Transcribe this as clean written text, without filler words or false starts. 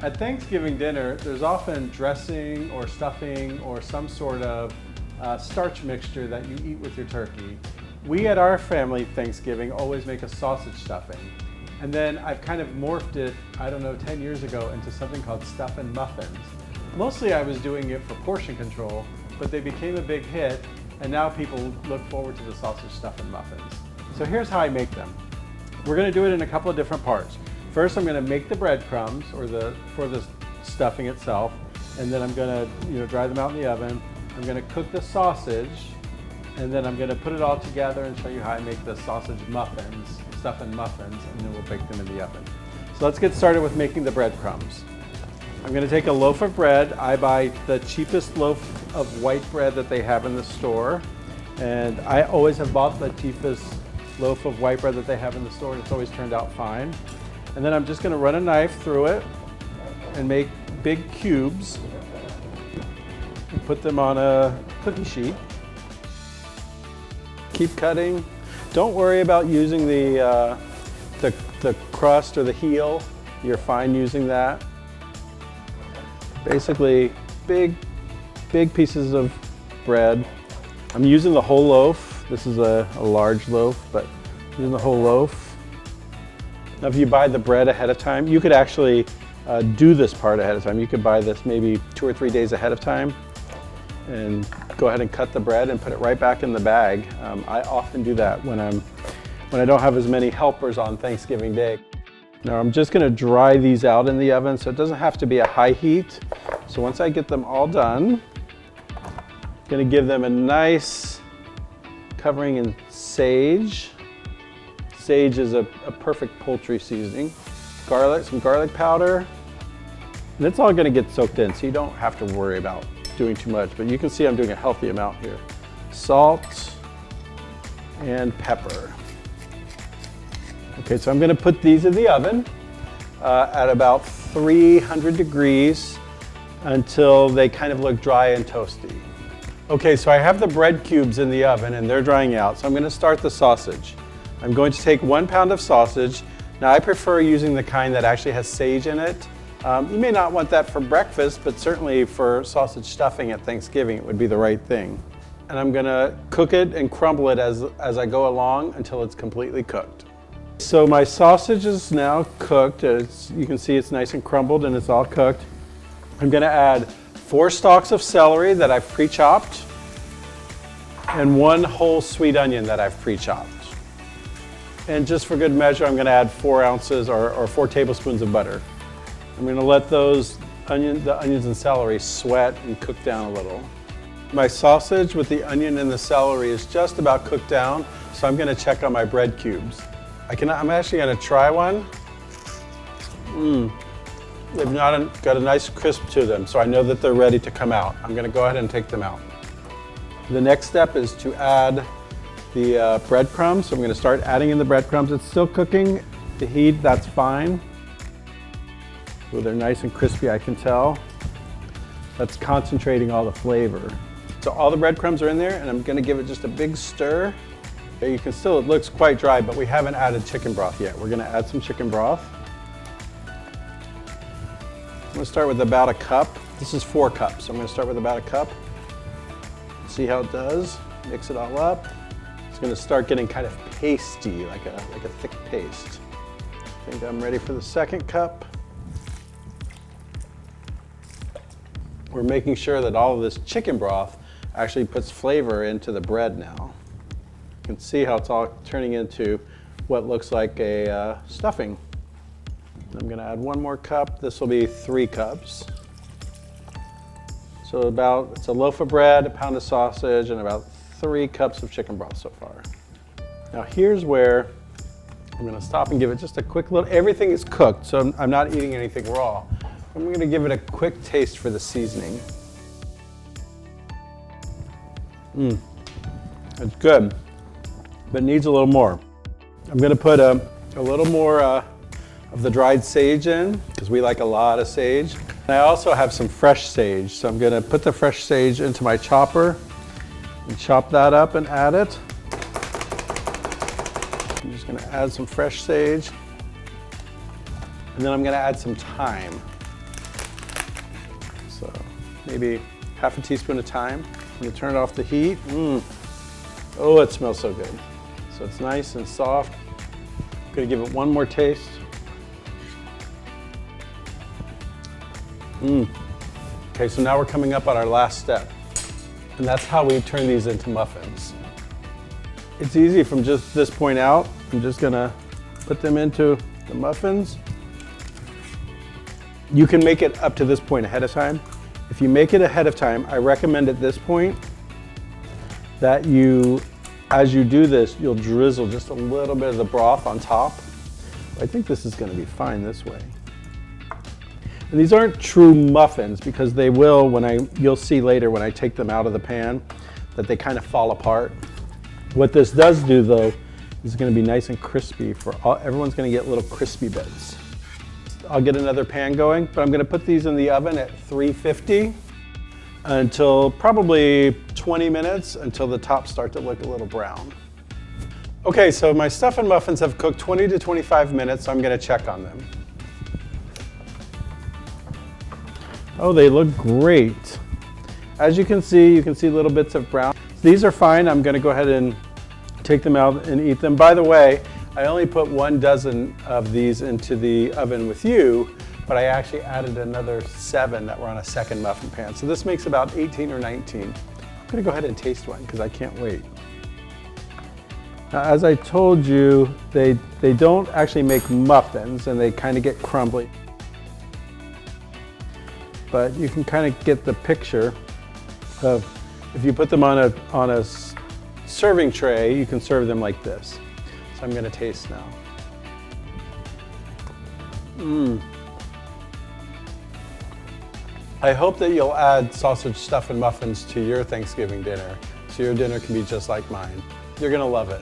At Thanksgiving dinner, there's often dressing or stuffing or some sort of starch mixture that you eat with your turkey. We at our family Thanksgiving always make a sausage stuffing. And then I've kind of morphed it, I don't know, 10 years ago into something called Stuffin Muffins. Mostly I was doing it for portion control, but they became a big hit, and now people look forward to the sausage Stuffin Muffins. So here's how I make them. We're gonna do it in a couple of different parts. First, I'm gonna make the breadcrumbs for the stuffing itself, and then I'm gonna dry them out in the oven. I'm gonna cook the sausage, and then I'm gonna put it all together and show you how I make the sausage muffins, Stuffin Muffins, and then we'll bake them in the oven. So let's get started with making the breadcrumbs. I'm gonna take a loaf of bread. I buy the cheapest loaf of white bread that they have in the store, and I always have bought the cheapest loaf of white bread that they have in the store, and it's always turned out fine. And then I'm just gonna run a knife through it and make big cubes and put them on a cookie sheet. Keep cutting. Don't worry about using the crust or the heel. You're fine using that. Basically, big pieces of bread. I'm using the whole loaf. This is a large loaf, but I'm using the whole loaf. Now, if you buy the bread ahead of time, you could actually do this part ahead of time. You could buy this maybe 2 or 3 days ahead of time and go ahead and cut the bread and put it right back in the bag. I often do that when I don't have as many helpers on Thanksgiving Day. Now I'm just gonna dry these out in the oven, so it doesn't have to be a high heat. So once I get them all done, I'm gonna give them a nice covering in sage. Sage is a perfect poultry seasoning. Garlic, some garlic powder. And it's all gonna get soaked in, so you don't have to worry about doing too much, but you can see I'm doing a healthy amount here. Salt and pepper. Okay, so I'm gonna put these in the oven at about 300 degrees until they kind of look dry and toasty. Okay, so I have the bread cubes in the oven and they're drying out, so I'm gonna start the sausage. I'm going to take 1 pound of sausage. Now I prefer using the kind that actually has sage in it. You may not want that for breakfast, but certainly for sausage stuffing at Thanksgiving, it would be the right thing. And I'm gonna cook it and crumble it as I go along until it's completely cooked. So my sausage is now cooked. You can see it's nice and crumbled and it's all cooked. I'm gonna add 4 stalks of celery that I've pre-chopped and 1 whole sweet onion that I've pre-chopped. And just for good measure, I'm gonna add 4 ounces or 4 tablespoons of butter. I'm gonna let the onions and celery sweat and cook down a little. My sausage with the onion and the celery is just about cooked down, so I'm gonna check on my bread cubes. I'm actually gonna try one. They've not got a nice crisp to them, so I know that they're ready to come out. I'm gonna go ahead and take them out. The next step is to add the breadcrumbs. So I'm gonna start adding in the breadcrumbs. It's still cooking. The heat, that's fine. Oh, they're nice and crispy, I can tell. That's concentrating all the flavor. So all the breadcrumbs are in there, and I'm gonna give it just a big stir. You can still, it looks quite dry, but we haven't added chicken broth yet. We're gonna add some chicken broth. I'm gonna start with about a cup. This is 4 cups, so I'm gonna start with about a cup. See how it does. Mix it all up. It's gonna start getting kind of pasty, like a thick paste. I think I'm ready for the 2nd cup. We're making sure that all of this chicken broth actually puts flavor into the bread now. You can see how it's all turning into what looks like a stuffing. I'm gonna add 1 more cup. This will be 3 cups. So it's a loaf of bread, a pound of sausage, and about 3 cups of chicken broth so far. Now here's where I'm gonna stop and give it just a quick little, everything is cooked, so I'm not eating anything raw. I'm gonna give it a quick taste for the seasoning. It's good, but needs a little more. I'm gonna put a little more of the dried sage in, because we like a lot of sage. And I also have some fresh sage, so I'm gonna put the fresh sage into my chopper and chop that up and add it. I'm just gonna add some fresh sage. And then I'm gonna add some thyme. maybe half a teaspoon of thyme. I'm gonna turn off the heat. Oh, it smells so good. So it's nice and soft. I'm gonna give it one more taste. Okay, so now we're coming up on our last step. And that's how we turn these into muffins. It's easy from just this point out. I'm just gonna put them into the muffins. You can make it up to this point ahead of time. If you make it ahead of time, I recommend at this point that as you do this, you'll drizzle just a little bit of the broth on top. I think this is gonna be fine this way. And these aren't true muffins because they will, you'll see later when I take them out of the pan, that they kind of fall apart. What this does do though, is gonna be nice and crispy everyone's gonna get little crispy bits. I'll get another pan going, but I'm gonna put these in the oven at 350 until probably 20 minutes until the tops start to look a little brown. Okay, so my Stuffin Muffins have cooked 20 to 25 minutes, so I'm gonna check on them. Oh, they look great. As you can see little bits of brown. These are fine. I'm gonna go ahead and take them out and eat them. By the way, I only put 1 dozen of these into the oven with you, but I actually added another 7 that were on a second muffin pan. So this makes about 18 or 19. I'm gonna go ahead and taste one because I can't wait. Now, as I told you, they don't actually make muffins and they kind of get crumbly. But you can kind of get the picture of if you put them on a serving tray, you can serve them like this. So I'm gonna taste now. I hope that you'll add sausage Stuffin Muffins to your Thanksgiving dinner, so your dinner can be just like mine. You're gonna love it.